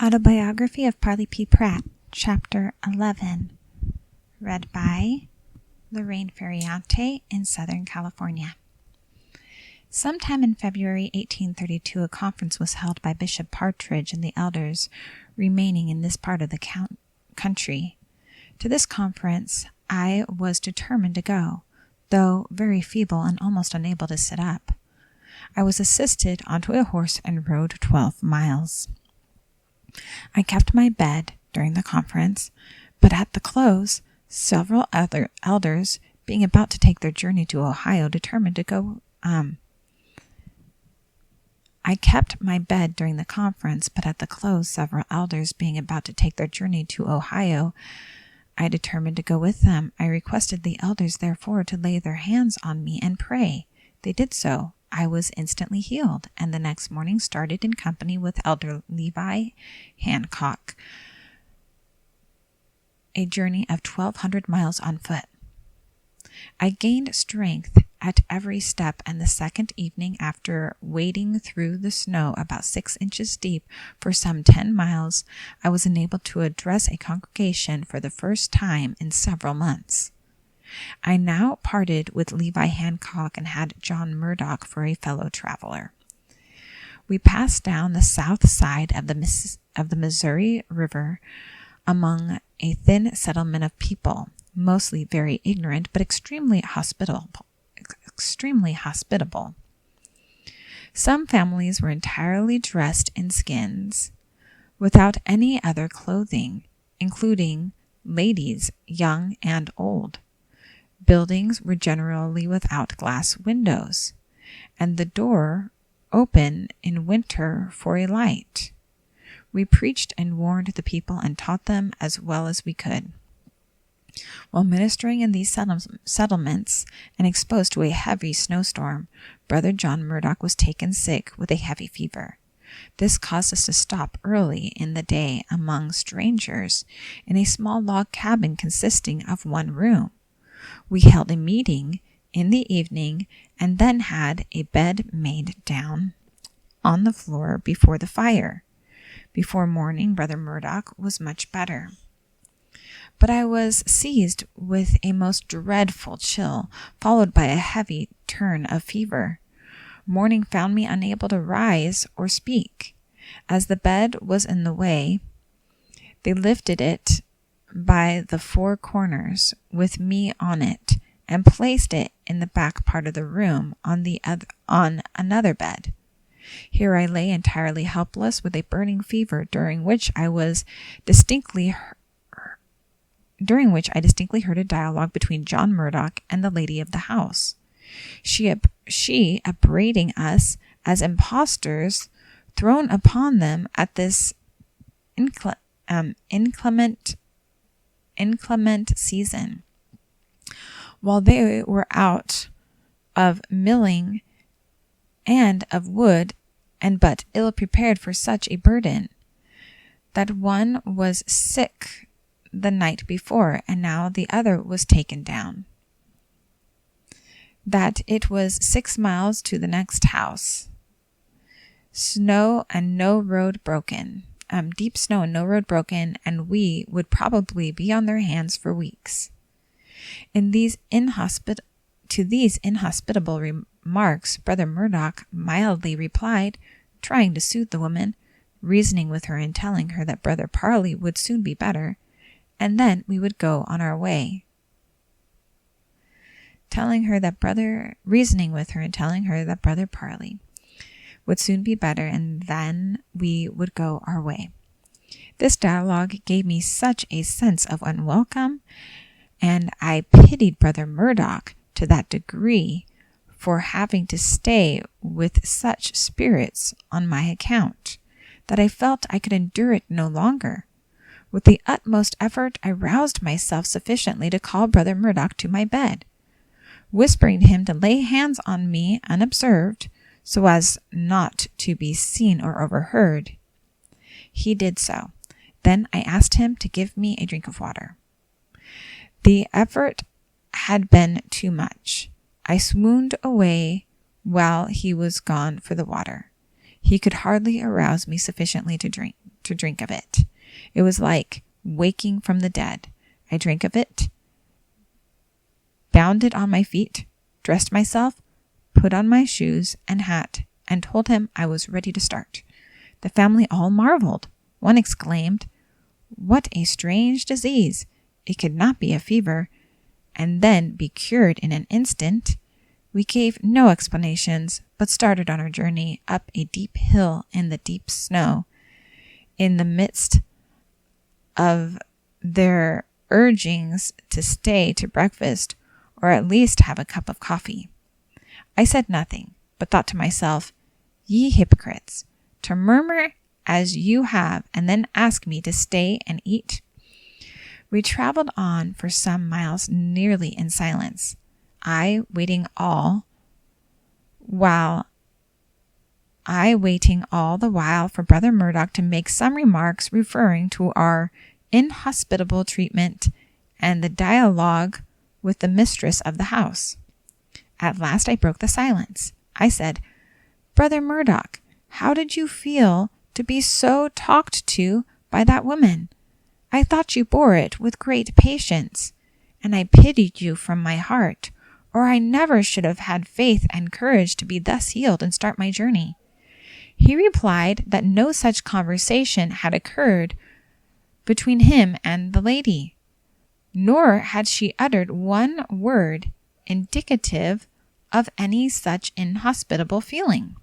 Autobiography of Parley P. Pratt, Chapter 11, read by Lorraine Ferriante in Southern California. Sometime in February 1832, a conference was held by Bishop Partridge and the elders remaining in this part of the country. To this conference I was determined to go, though very feeble and almost unable to sit up. I was assisted onto a horse and rode 12 miles. I kept my bed during the conference, but at the close, several other elders, being about to take their journey to Ohio, determined to go. I kept my bed during the conference, but at the close, several elders, being about to take their journey to Ohio, I determined to go with them. I requested the elders, therefore, to lay their hands on me and pray. They did so. I was instantly healed, and the next morning started in company with Elder Levi Hancock, a journey of 1,200 miles on foot. I gained strength at every step, and the second evening, after wading through the snow about 6 inches deep for some 10 miles, I was enabled to address a congregation for the first time in several months. I now parted with Levi Hancock and had John Murdoch for a fellow traveler. We passed down the south side of the Missouri River among a thin settlement of people, mostly very ignorant but extremely hospitable. Some families were entirely dressed in skins, without any other clothing, including ladies, young and old. Buildings were generally without glass windows, and the door open in winter for a light. We preached and warned the people and taught them as well as we could. While ministering in these settlements and exposed to a heavy snowstorm, Brother John Murdoch was taken sick with a heavy fever. This caused us to stop early in the day among strangers in a small log cabin consisting of one room. We held a meeting in the evening and then had a bed made down on the floor before the fire. Before morning, Brother Murdoch was much better. But I was seized with a most dreadful chill, followed by a heavy turn of fever. Morning found me unable to rise or speak. As the bed was in the way, they lifted it by the 4 corners with me on it and placed it in the back part of the room on another bed. Here I lay entirely helpless with a burning fever, during which I distinctly heard a dialogue between John Murdoch and the lady of the house. She upbraiding us as impostors thrown upon them at this inclement season, while they were out of milling and of wood, and but ill prepared for such a burden, that one was sick the night before, and now the other was taken down, that it was 6 miles to the next house, snow and no road broken. Deep snow and no road broken, and we would probably be on their hands for weeks. To these inhospitable remarks, Brother Murdoch mildly replied, trying to soothe the woman, reasoning with her and telling her that Brother Parley would soon be better, and then we would go on our way. Reasoning with her and telling her that Brother Parley would soon be better, and then we would go our way. This dialogue gave me such a sense of unwelcome, and I pitied Brother Murdoch to that degree for having to stay with such spirits on my account, that I felt I could endure it no longer. With the utmost effort, I roused myself sufficiently to call Brother Murdoch to my bed, whispering to him to lay hands on me unobserved, so as not to be seen or overheard. He did so. Then I asked him to give me a drink of water. The effort had been too much. I swooned away while he was gone for the water. He could hardly arouse me sufficiently to drink. to drink of it. It was like waking from the dead. I drank of it, bounded on my feet, dressed myself, put on my shoes and hat, and told him I was ready to start. The family all marveled. One exclaimed, "What a strange disease! It could not be a fever, and then be cured in an instant." We gave no explanations, but started on our journey up a deep hill in the deep snow. In the midst of their urgings to stay to breakfast, or at least have a cup of coffee, I said nothing, but thought to myself, "Ye hypocrites, to murmur as you have, and then ask me to stay and eat." We traveled on for some miles nearly in silence, I waiting all the while for Brother Murdoch to make some remarks referring to our inhospitable treatment and the dialogue with the mistress of the house. At last I broke the silence. I said, "Brother Murdoch, how did you feel to be so talked to by that woman? I thought you bore it with great patience, and I pitied you from my heart, or I never should have had faith and courage to be thus healed and start my journey." He replied that no such conversation had occurred between him and the lady, nor had she uttered one word indicative of any such inhospitable feeling.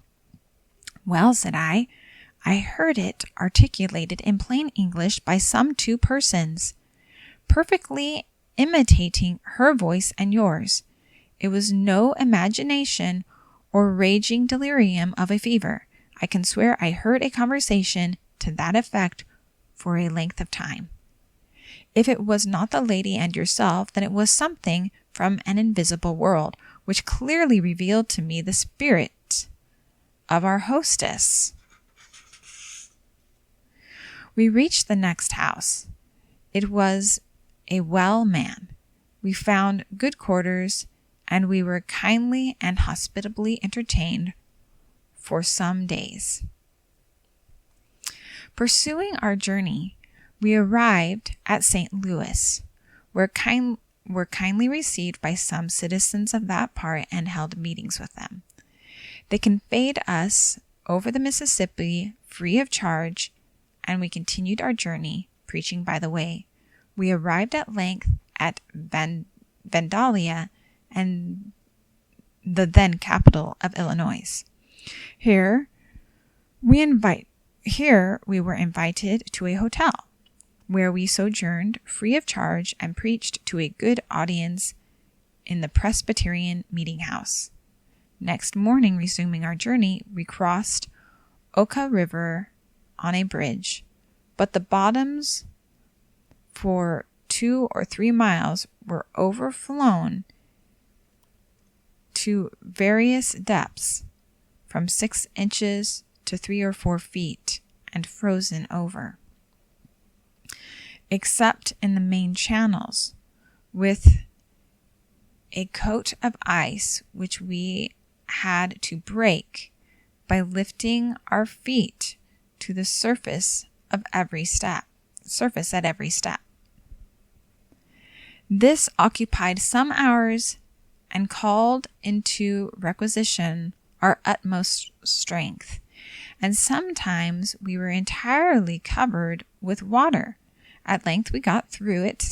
"Well," said I heard it articulated in plain English by some 2 persons, perfectly imitating her voice and yours. It was no imagination or raging delirium of a fever. I can swear I heard a conversation to that effect for a length of time. If it was not the lady and yourself, then it was something from an invisible world, which clearly revealed to me the spirit of our hostess. We reached the next house. It was a well man. We found good quarters, and we were kindly and hospitably entertained for some days. Pursuing our journey, we arrived at St. Louis, were kindly received by some citizens of that part and held meetings with them. They conveyed us over the Mississippi free of charge, and we continued our journey, preaching by the way. We arrived at length at Vandalia, and the then capital of Illinois. Here we were invited to a hotel, where we sojourned free of charge and preached to a good audience in the Presbyterian meeting house. Next morning, resuming our journey, we crossed Oka River on a bridge, but the bottoms for 2 or 3 miles were overflown to various depths, from 6 inches to 3 or 4 feet, and frozen over, except in the main channels, with a coat of ice which we had to break by lifting our feet to the surface at every step. This occupied some hours and called into requisition our utmost strength, and sometimes we were entirely covered with water. At length we got through it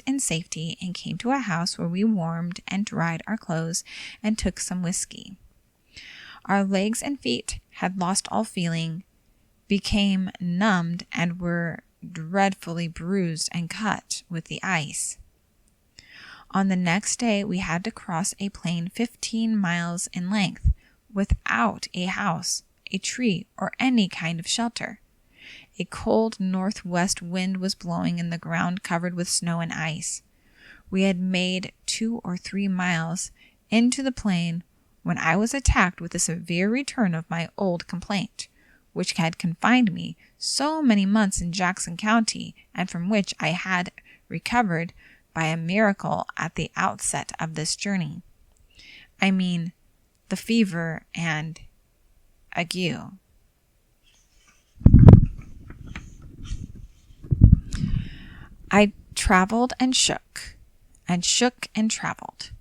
in safety, and came to a house where we warmed and dried our clothes and took some whiskey. Our legs and feet had lost all feeling, became numbed, and were dreadfully bruised and cut with the ice. On the next day we had to cross a plain 15 miles in length, without a house, a tree, or any kind of shelter. A cold northwest wind was blowing, and the ground covered with snow and ice. We had made 2 or 3 miles into the plain when I was attacked with a severe return of my old complaint, which had confined me so many months in Jackson County, and from which I had recovered by a miracle at the outset of this journey. I mean the fever and ague. traveled and shook and traveled,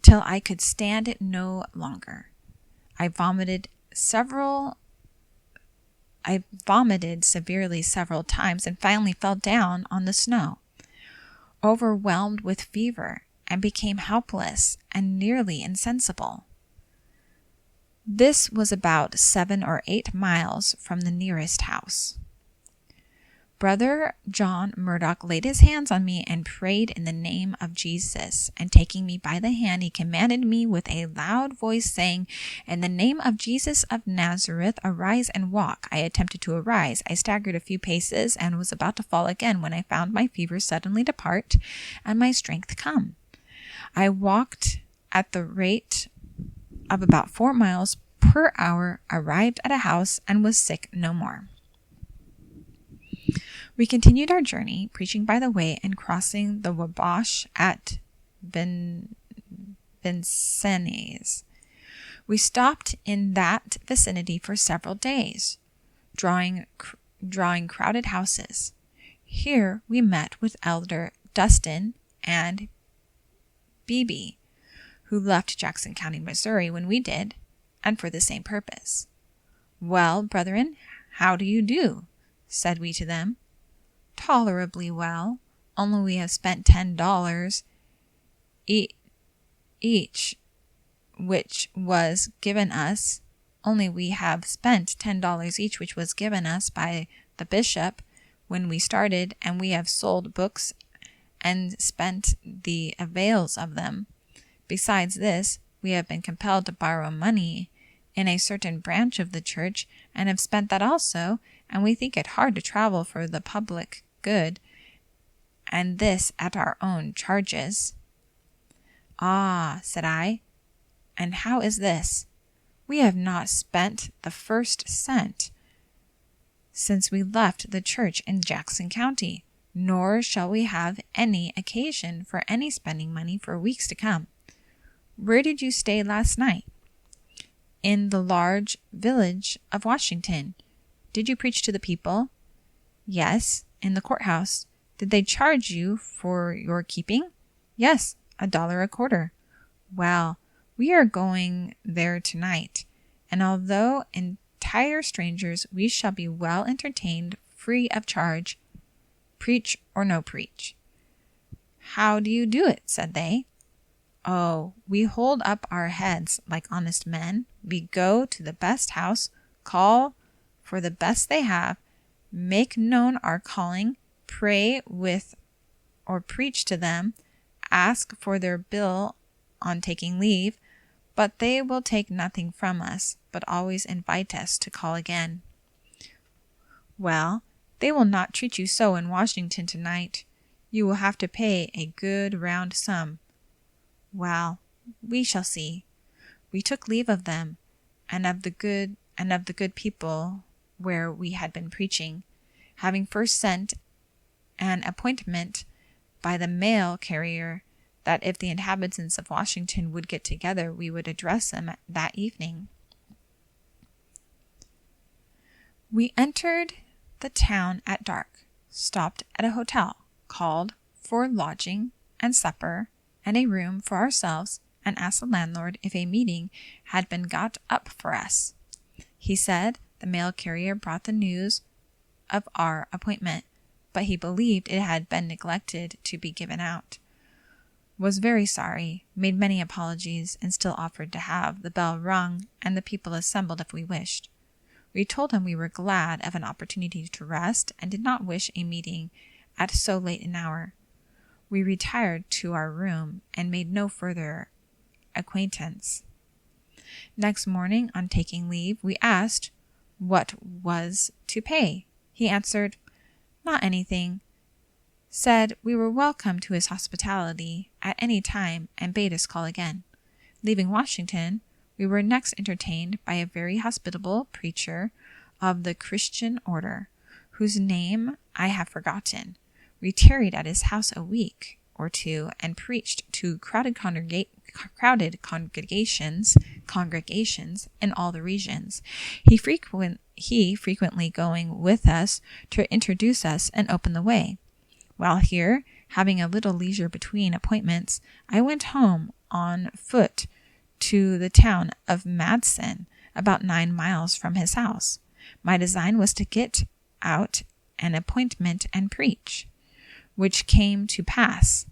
till I could stand it no longer. I vomited severely several times and finally fell down on the snow, overwhelmed with fever, and became helpless and nearly insensible. This was about 7 or 8 miles from the nearest house. Brother John Murdoch laid his hands on me and prayed in the name of Jesus, and taking me by the hand, he commanded me with a loud voice, saying, "In the name of Jesus of Nazareth, arise and walk." I attempted to arise. I staggered a few paces and was about to fall again when I found my fever suddenly depart and my strength come. I walked at the rate of about 4 miles per hour, arrived at a house, and was sick no more. We continued our journey, preaching by the way and crossing the Wabash at Vincennes. We stopped in that vicinity for several days, drawing crowded houses. Here we met with Elder Dustin and Beebe, who left Jackson County, Missouri when we did, and for the same purpose. "Well, brethren, how do you do?" said we to them. "Tolerably well, only we have spent $10 each, which was given us by the bishop when we started, and we have sold books and spent the avails of them. Besides this, we have been compelled to borrow money in a certain branch of the church, and have spent that also, and we think it hard to travel for the public good, and this at our own charges." "Ah," said I, "and how is this? We have not spent the first cent since we left the church in Jackson County, nor shall we have any occasion for any spending money for weeks to come. Where did you stay last night?" "In the large village of Washington." "Did you preach to the people?" "Yes, in the courthouse." "Did they charge you for your keeping?" "Yes, $1 a quarter." "Well, we are going there tonight, and although entire strangers, we shall be well entertained, free of charge, preach or no preach." "How do you do it?" said they. "Oh, we hold up our heads like honest men. We go to the best house, call for the best they have, make known our calling, pray with or preach to them, ask for their bill on taking leave, but they will take nothing from us, but always invite us to call again." "Well, they will not treat you so in Washington tonight. You will have to pay a good round sum." "Well, we shall see." We took leave of them and of the good people where we had been preaching, having first sent an appointment by the mail carrier that if the inhabitants of Washington would get together, we would address them that evening. We entered the town at dark, stopped at a hotel, called for lodging and supper and a room for ourselves, and asked the landlord if a meeting had been got up for us. He said the mail carrier brought the news of our appointment, but he believed it had been neglected to be given out. Was very sorry, made many apologies, and still offered to have the bell rung and the people assembled if we wished. We told him we were glad of an opportunity to rest and did not wish a meeting at so late an hour. We retired to our room and made no further acquaintance. Next morning, on taking leave, we asked what was to pay. He answered, "Not anything," said we were welcome to his hospitality at any time, and bade us call again. Leaving Washington, we were next entertained by a very hospitable preacher of the Christian order, whose name I have forgotten. We tarried at his house a week or two and preached to crowded congregations in all the regions. He frequently going with us to introduce us and open the way. While here, Having a little leisure between appointments, I went home on foot to the town of Madsen, about 9 miles from his house. My design was to get out an appointment and preach, which came to pass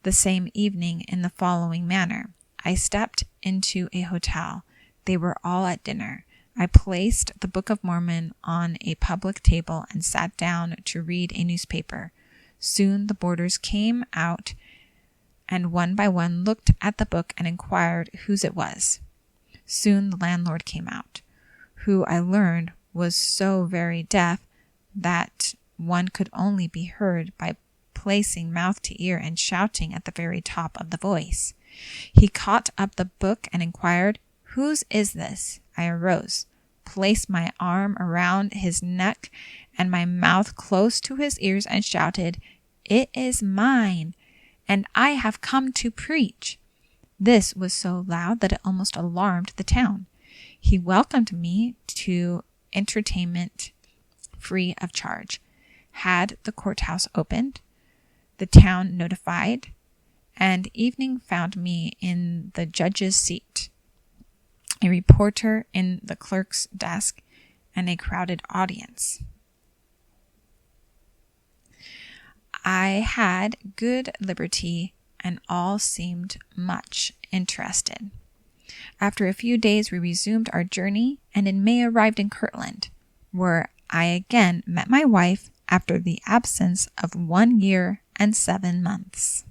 the same evening in the following manner. I stepped into a hotel. They were all at dinner. I placed the Book of Mormon on a public table and sat down to read a newspaper. Soon the boarders came out and one by one looked at the book and inquired whose it was. Soon the landlord came out, who I learned was so very deaf that one could only be heard by placing mouth to ear and shouting at the very top of the voice. He caught up the book and inquired, "Whose is this?" I arose, placed my arm around his neck and my mouth close to his ears and shouted, "It is mine, and I have come to preach." This was so loud that it almost alarmed the town. He welcomed me to entertainment free of charge, had the courthouse opened, the town notified, and evening found me in the judge's seat, a reporter in the clerk's desk, and a crowded audience. I had good liberty, and all seemed much interested. After a few days, we resumed our journey, and in May arrived in Kirtland, where I again met my wife after the absence of 1 year and 7 months.